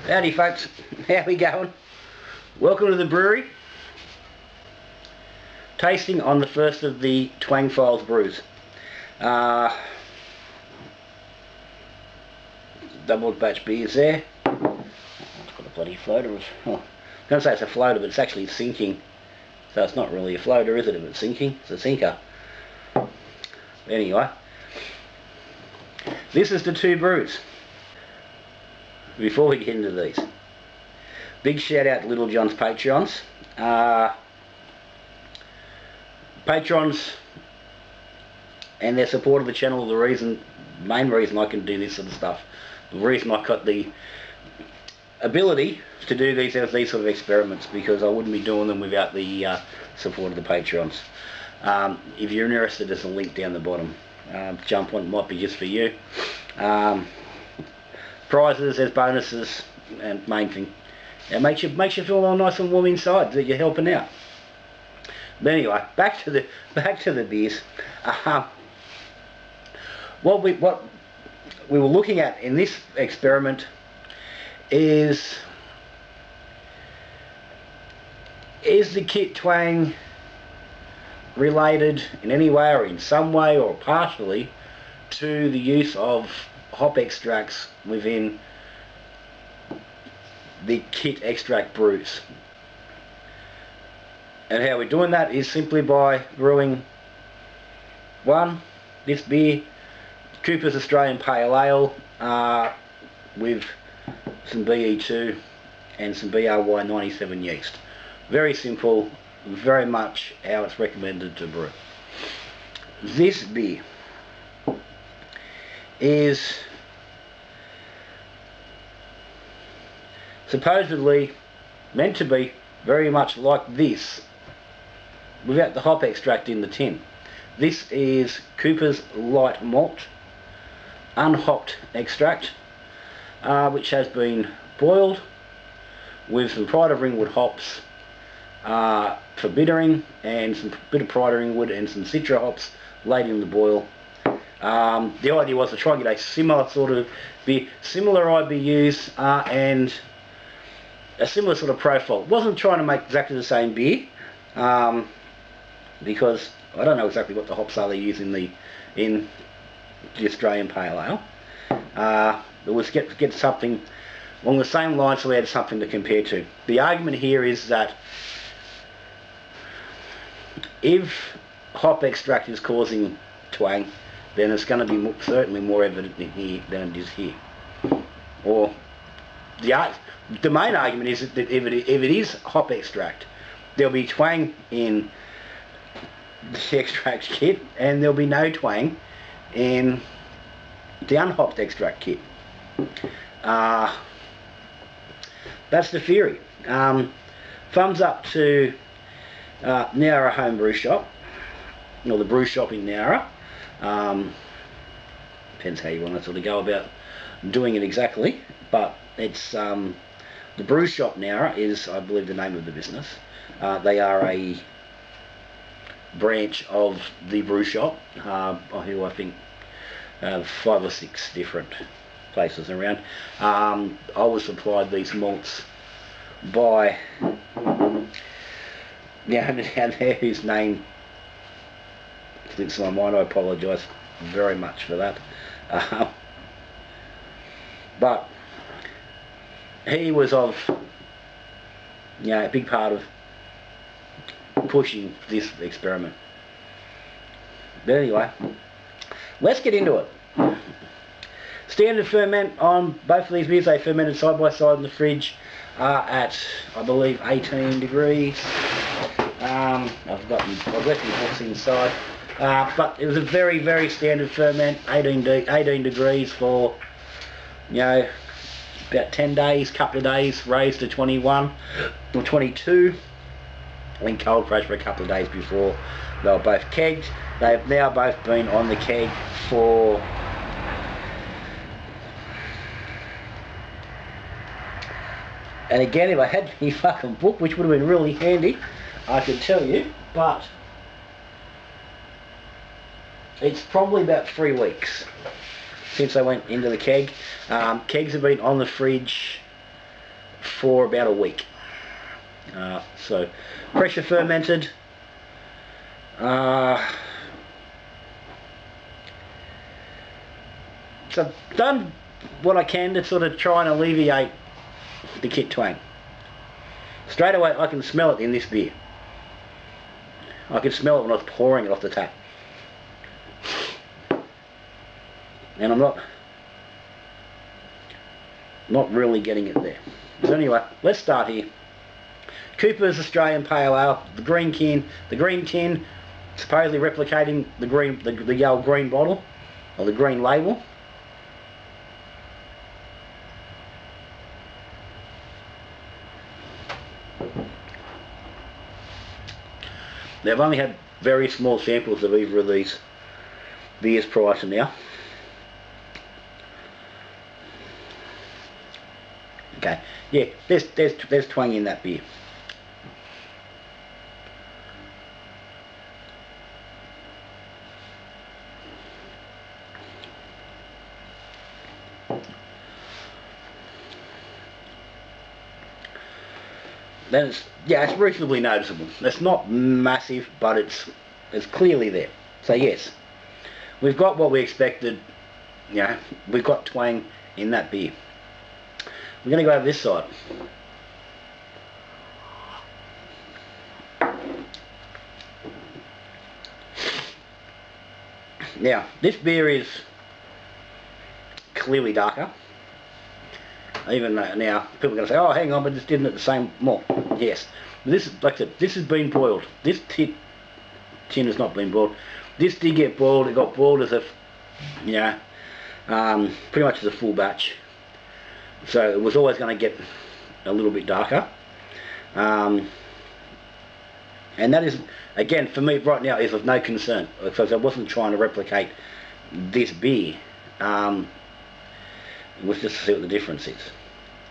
Howdy folks, how we going? Welcome to the brewery. Tasting on the first of the Twang Files brews. Double batch beers there. It's got a bloody floater of, I'm going to say it's a floater, but it's actually sinking. So it's not really a floater, is it, if it's sinking? It's a sinker. Anyway, this is the two brews. Before we get into these, big shout out to Little John's Patreons. Patrons and their support of the channel are the main reason I can do this sort of stuff. The reason I got the ability to do these sort of experiments, because I wouldn't be doing them without the support of the Patrons. If you're interested, there's a link down the bottom. Jump on, it might be just for you. Prizes, there's bonuses, and main thing, it makes you feel all nice and warm inside that you're helping out. But anyway, back to the beers. What we were looking at in this experiment is the Kit Twang related in any way or in some way or partially to the use of hop extracts within the Kit extract brews. And how we're doing that is simply by brewing this beer, Cooper's Australian Pale Ale, with some BE2 and some BRY 97 yeast. Very simple, very much how it's recommended to brew. This beer is supposedly meant to be very much like this without the hop extract in the tin. This is Cooper's Light Malt unhopped extract, which has been boiled with some Pride of Ringwood hops for bittering, and some bit of Pride of Ringwood and some Citra hops laid in the boil. The idea was to try and get a similar sort of beer, similar IBUs, and a similar sort of profile. It wasn't trying to make exactly the same beer, because I don't know exactly what the hops are they use in the Australian Pale Ale. It was get something along the same lines, so we had something to compare to. The argument here is that if hop extract is causing twang, then it's going to be certainly more evident in here than it is here. Or the main argument is that if it is hop extract, there'll be twang in the extract kit, and there'll be no twang in the unhopped extract kit. That's the theory. Thumbs up to Nowra Home Brew Shop, or the brew shop in Nowra. Depends how you want to sort of go about doing it exactly, but it's the brew shop Nowra is, I believe, the name of the business. They are a branch of the brew shop, who I think 5 or 6 different places around. I was supplied these malts by down there, whose name slips my mind. I apologise very much for that. But he was a big part of pushing this experiment. But anyway, let's get into it. Standard ferment on both of these beers. They fermented side by side in the fridge at, I believe, 18 degrees. I've left my books inside, but it was a very, very standard ferment. 18 degrees for about 10 days, couple of days, raised to 21 or 22. In cold press for a couple of days before they were both kegged. They've now both been on the keg for and again, if I had my fucking book, which would have been really handy, I could tell you, but it's probably about 3 weeks since I went into the keg. Kegs have been on the fridge for about a week. So pressure fermented. So I've done what I can to sort of try and alleviate the kit twang. Straight away I can smell it in this beer. I could smell it when I was pouring it off the tap. And I'm not really getting it there. So anyway, let's start here. Cooper's Australian Pale Ale, the green tin, supposedly replicating the yellow green bottle, or the green label. Now I've only had very small samples of either of these beers prior to now. Okay, yeah, there's twang in that beer. Then it's reasonably noticeable. It's not massive, but it's clearly there. So yes, we've got what we expected. You know, we've got twang in that beer. We're going to go over this side. Now, this beer is clearly darker. Even now, people are going to say, "Oh, hang on, but this didn't at the same malt." Yes, this, like I said, this has been boiled. This tin has not been boiled. This did get boiled. It got boiled as a, pretty much as a full batch. So it was always going to get a little bit darker. And that is, again, for me right now, is of no concern, because I wasn't trying to replicate this beer. It was just to see what the difference is.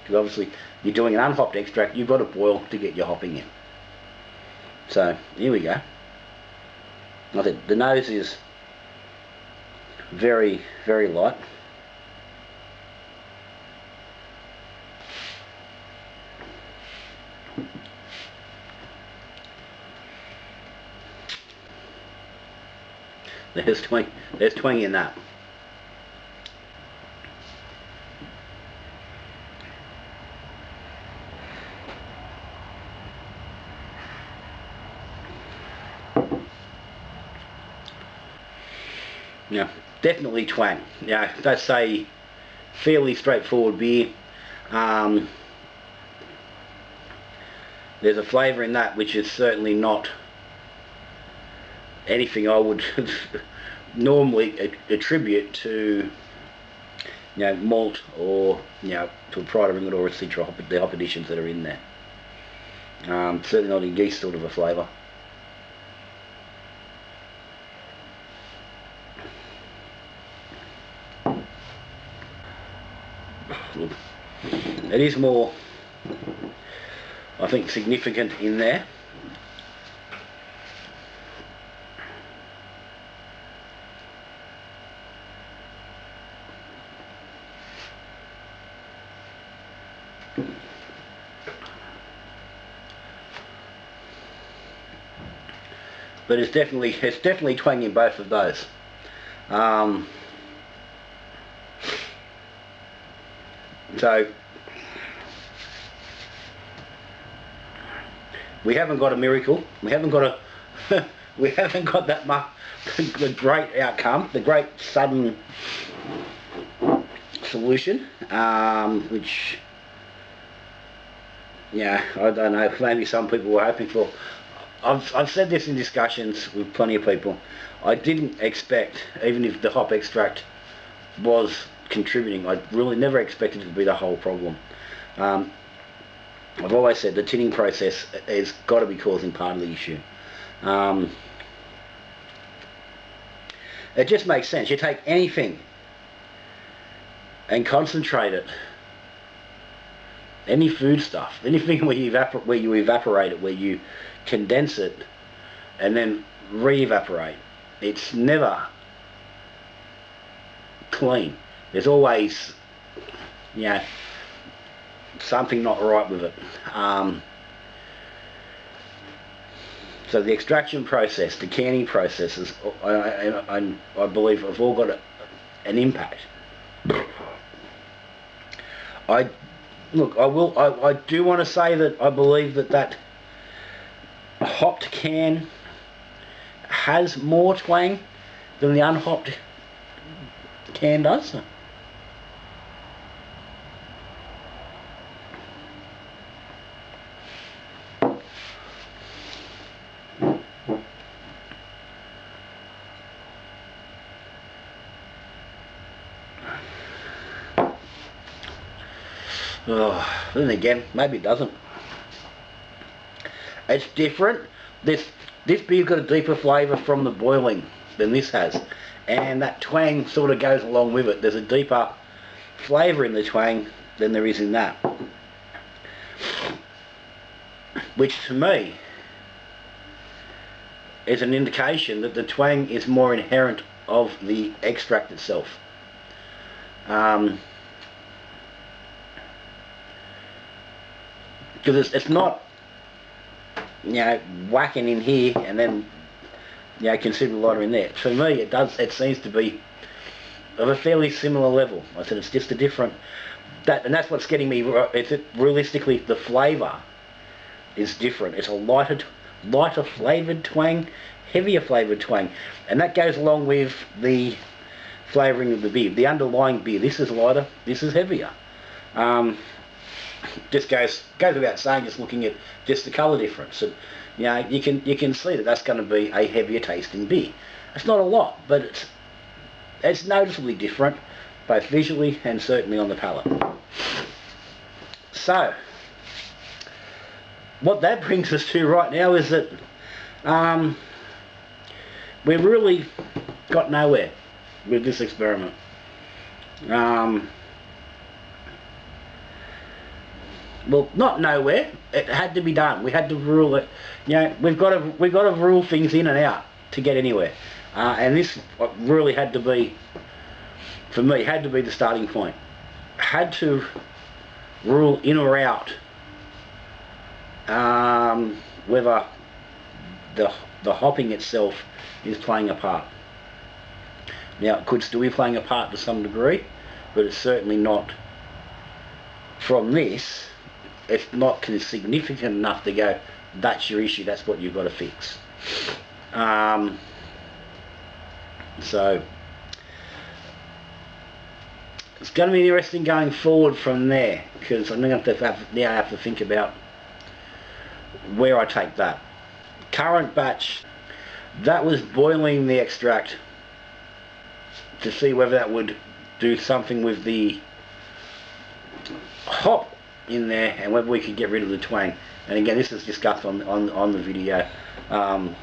Because obviously, you're doing an unhopped extract, you've got to boil to get your hopping in. So, here we go. I think the nose is very, very light. There's twang in that. Yeah, definitely twang. Yeah, that's a fairly straightforward beer. There's a flavour in that which is certainly not anything I would normally attribute to, malt, or to a Pride of England or a Citra, the hop additions that are in there. Certainly not a yeast sort of a flavour. It is more, I think, significant in there. But it's definitely twang in both of those. So we haven't got a miracle. We haven't got a we haven't got that much the great outcome, the great sudden solution, which, I don't know, maybe some people were hoping for. I've said this in discussions with plenty of people. I didn't expect, even if the hop extract was contributing, I really never expected it to be the whole problem. I've always said the tinning process has got to be causing part of the issue. It just makes sense. You take anything and concentrate it, any food stuff, anything where you evaporate it, where you condense it and then re-evaporate, it's never clean. There's always, something not right with it. So the extraction process, the canning processes, I believe have all got an impact. I do want to say that I believe that hopped can has more twang than the unhopped can does. Oh, then again, maybe it doesn't. It's different. This beer's got a deeper flavour from the boiling than this has, and that twang sort of goes along with it. There's a deeper flavour in the twang than there is in that, which to me is an indication that the twang is more inherent of the extract itself. Because it's not, you know, whacking in here and then, you know, considerably lighter in there. For me, it seems to be of a fairly similar level. I said it's just a different, and that's what's getting me. Realistically, the flavour is different. It's a lighter flavoured twang, heavier flavoured twang, and that goes along with the flavouring of the beer, the underlying beer. This is lighter, this is heavier. Just goes without saying, just looking at just the colour difference. And, you know, you can see that that's going to be a heavier tasting beer. It's not a lot, but it's noticeably different, both visually and certainly on the palate. So, what that brings us to right now is that we've really got nowhere with this experiment. Well, not nowhere. It had to be done. We had to rule it. You know, we've got to rule things in and out to get anywhere. And this really had to be, for me, had to be the starting point. Had to rule in or out whether the hopping itself is playing a part. Now, it could still be playing a part to some degree, but it's certainly not, from this, it's not significant enough to go, that's your issue, that's what you've got to fix. So it's going to be interesting going forward from there, because I'm going to have to think about where I take that. Current batch, that was boiling the extract to see whether that would do something with the hop in there and whether we could get rid of the twang. And again, this is discussed on the video. I'll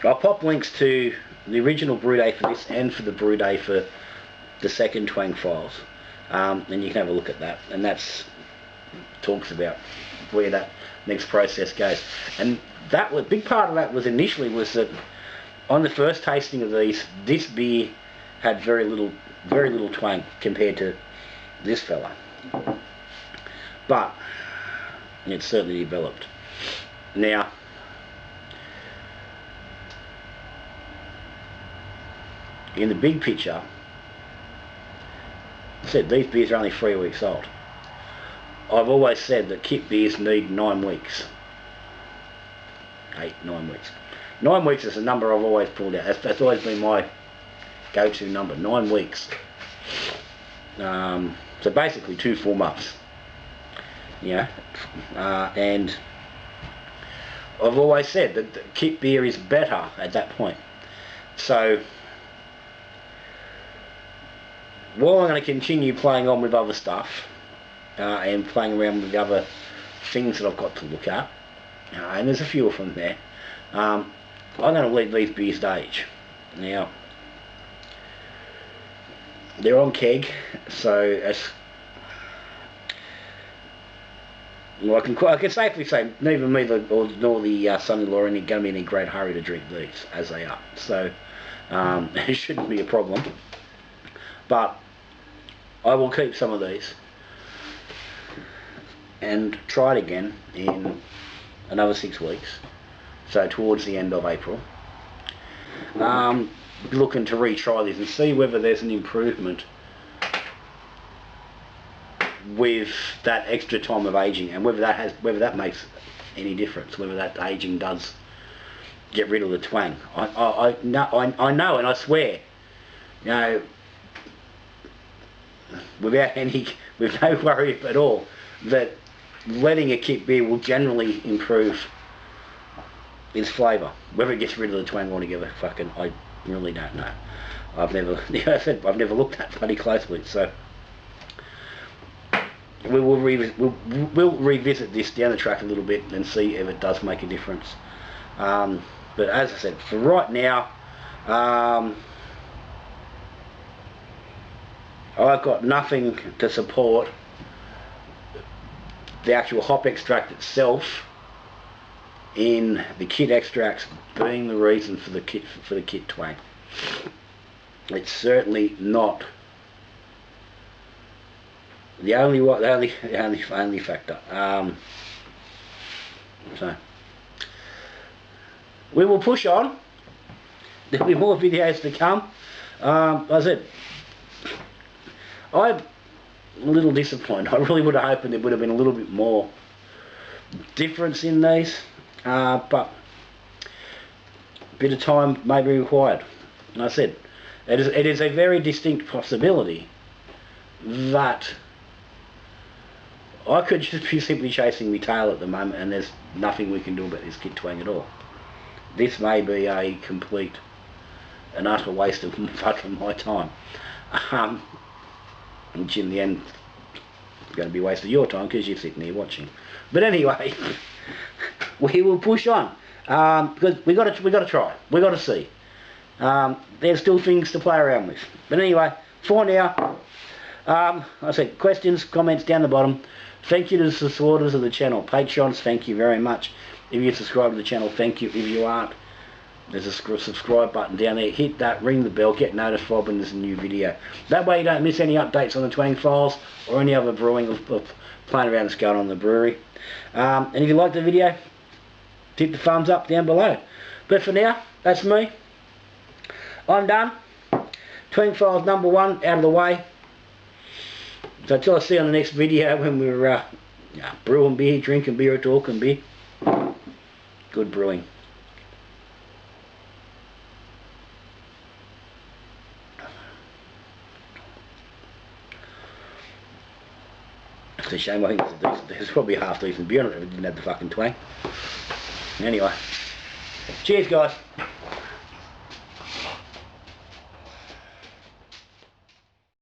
pop links to the original brew day for this and for the brew day for the second Twang Files, and you can have a look at that, and that's talks about where that next process goes. And that was a big part of that was initially was that on the first tasting of these, this beer had very little twang compared to this fella, but it certainly developed. Now, in the big picture, I said these beers are only 3 weeks old. I've always said that kit beers need 9 weeks. 8, 9 weeks. 9 weeks is a number I've always pulled out. That's always been my go-to number, 9 weeks. So basically 2 full months. Yeah, and I've always said that the kit beer is better at that point. So while I'm going to continue playing on with other stuff and playing around with the other things that I've got to look at, and there's a few of them there, I'm going to leave these beers to age. Now, they're on keg, so it's, well, I can safely say neither me nor the son-in-law are going to be in any great hurry to drink these as they are. So it shouldn't be a problem. But I will keep some of these and try it again in another 6 weeks, so towards the end of April. Looking to retry this and see whether there's an improvement with that extra time of aging, and whether that makes any difference, whether that aging does get rid of the twang. I know, and I swear, you know, with no worry at all, that letting a kit beer will generally improve its flavour. Whether it gets rid of the twang altogether, I really don't know. I've never, I've never looked that bloody closely. So we'll revisit this down the track a little bit and see if it does make a difference. But as I said, for right now, I've got nothing to support the actual hop extract itself in the kit extracts being the reason for the kit twang. It's certainly not the only factor. So we will push on. There'll be more videos to come. As I said, I'm a little disappointed. I really would have hoped there would have been a little bit more difference in these, but a bit of time may be required. And I said, it is a very distinct possibility that I could just be simply chasing my tail at the moment, and there's nothing we can do about this kit twang at all. This may be a complete and utter waste of fucking my time, which in the end is going to be a waste of your time because you're sitting there watching. But anyway, we will push on, because we got to try, we got to see. There's still things to play around with. But anyway, for now, I said, questions, comments down the bottom. Thank you to the supporters of the channel, Patrons. Thank you very much. If you subscribe to the channel, thank you. If you aren't, there's a subscribe button down there. Hit that, ring the bell, get notified when there's a new video. That way you don't miss any updates on the Twang Files or any other brewing of playing around that's going on in the brewery. And if you liked the video, hit the thumbs up down below. But for now, that's me. I'm done. Twang Files #1 out of the way. So until I see you on the next video when we're brewing beer, drinking beer, talking beer. Good brewing. It's a shame. I think there's probably a half decent beer on it if it didn't have the fucking twang. Anyway, cheers guys.